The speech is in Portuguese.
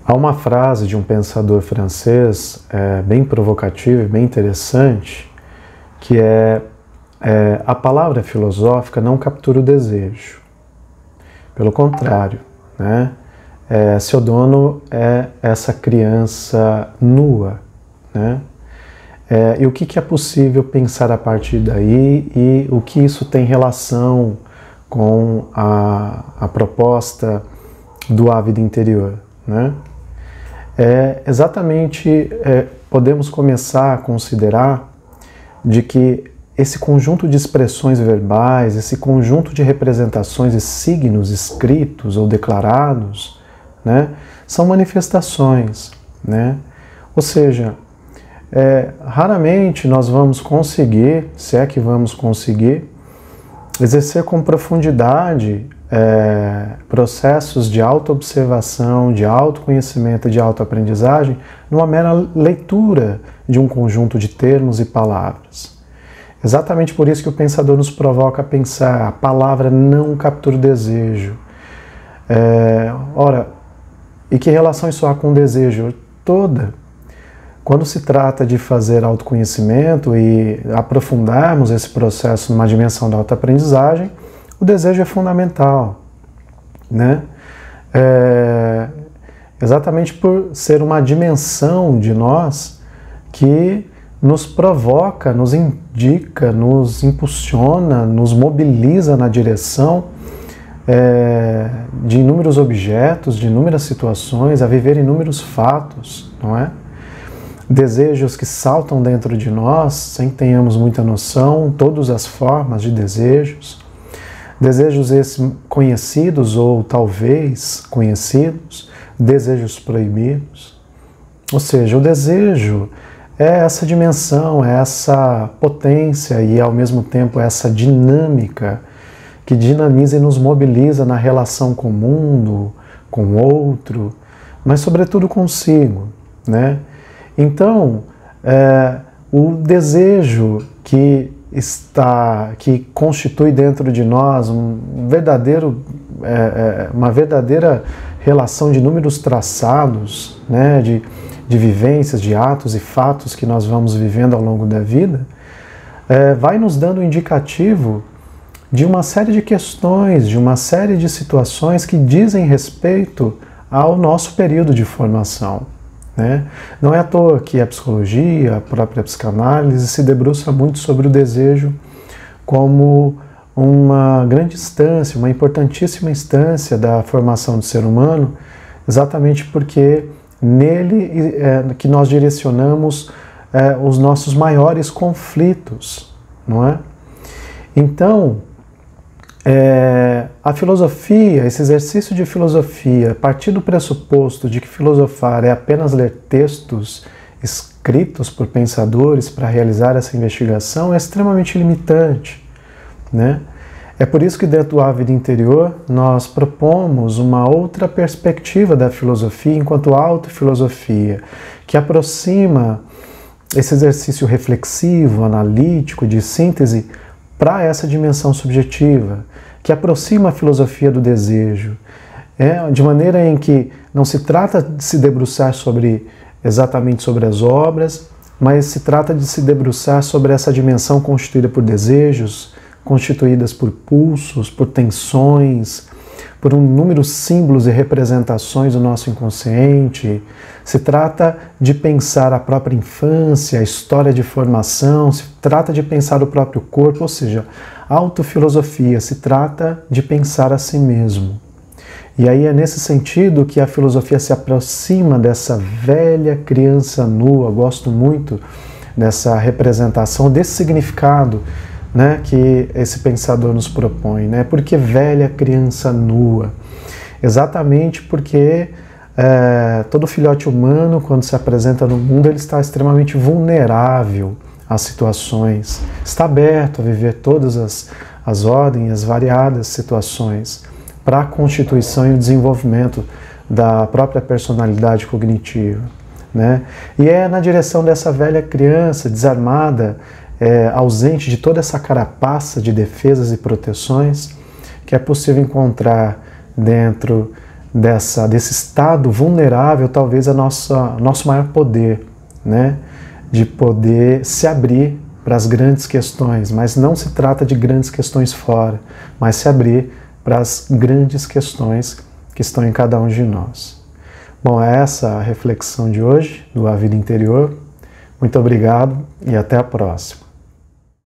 Há uma frase de um pensador francês bem provocativa e bem interessante, que a palavra filosófica não captura o desejo. Pelo contrário, né? Seu dono é essa criança nua, né? E o que é possível pensar a partir daí e o que isso tem relação com a proposta do A Vida Interior, né? Podemos começar a considerar de que esse conjunto de expressões verbais, esse conjunto de representações e signos escritos ou declarados, né, são manifestações, né? Ou seja, raramente nós vamos conseguir, se é que vamos conseguir, exercer com profundidade processos de autoobservação, de autoconhecimento e de autoaprendizagem numa mera leitura de um conjunto de termos e palavras. Exatamente por isso que o pensador nos provoca a pensar: a palavra não captura o desejo. Ora, e que relação isso há com o desejo? Toda. Quando se trata de fazer autoconhecimento e aprofundarmos esse processo numa dimensão da autoaprendizagem, o desejo é fundamental, né? Exatamente por ser uma dimensão de nós que nos provoca, nos indica, nos impulsiona, nos mobiliza na direção de inúmeros objetos, de inúmeras situações, a viver inúmeros fatos, não é? Desejos que saltam dentro de nós, sem que tenhamos muita noção, todas as formas de desejos. Desejos esses conhecidos ou talvez conhecidos, desejos proibidos. Ou seja, o desejo é essa dimensão, é essa potência e ao mesmo tempo essa dinâmica que dinamiza e nos mobiliza na relação com o mundo, com o outro, mas sobretudo consigo, né? Então, o desejo que constitui dentro de nós uma verdadeira relação de inúmeros traçados, né, de vivências, de atos e fatos que nós vamos vivendo ao longo da vida, vai nos dando um indicativo de uma série de questões, de uma série de situações que dizem respeito ao nosso período de formação, né? Não é à toa que a psicologia, a própria psicanálise se debruça muito sobre o desejo como uma grande instância, uma importantíssima instância da formação do ser humano, exatamente porque nele que nós direcionamos os nossos maiores conflitos, não é? Então, a filosofia, esse exercício de filosofia, a partir do pressuposto de que filosofar é apenas ler textos escritos por pensadores para realizar essa investigação, é extremamente limitante, né? É por isso que dentro do A Vida Interior nós propomos uma outra perspectiva da filosofia enquanto autofilosofia, que aproxima esse exercício reflexivo, analítico, de síntese para essa dimensão subjetiva, que aproxima a filosofia do desejo, de maneira em que não se trata de se debruçar exatamente sobre as obras, mas se trata de se debruçar sobre essa dimensão constituída por desejos, constituídas por pulsos, por tensões, por um número de símbolos e representações do nosso inconsciente. Se trata de pensar a própria infância, a história de formação, se trata de pensar o próprio corpo, ou seja, autofilosofia, se trata de pensar a si mesmo. E aí é nesse sentido que a filosofia se aproxima dessa velha criança nua. Gosto muito dessa representação, desse significado, né, que esse pensador nos propõe, né? Por que velha criança nua? Exatamente porque todo filhote humano, quando se apresenta no mundo, ele está extremamente vulnerável às situações, está aberto a viver todas as ordens, as variadas situações para a constituição e o desenvolvimento da própria personalidade cognitiva, né? E é na direção dessa velha criança desarmada, ausente de toda essa carapaça de defesas e proteções, que é possível encontrar dentro desse estado vulnerável, talvez é nosso maior poder, né? De poder se abrir para as grandes questões, mas não se trata de grandes questões fora, mas se abrir para as grandes questões que estão em cada um de nós. Bom, é essa a reflexão de hoje, do A Vida Interior. Muito obrigado e até a próxima.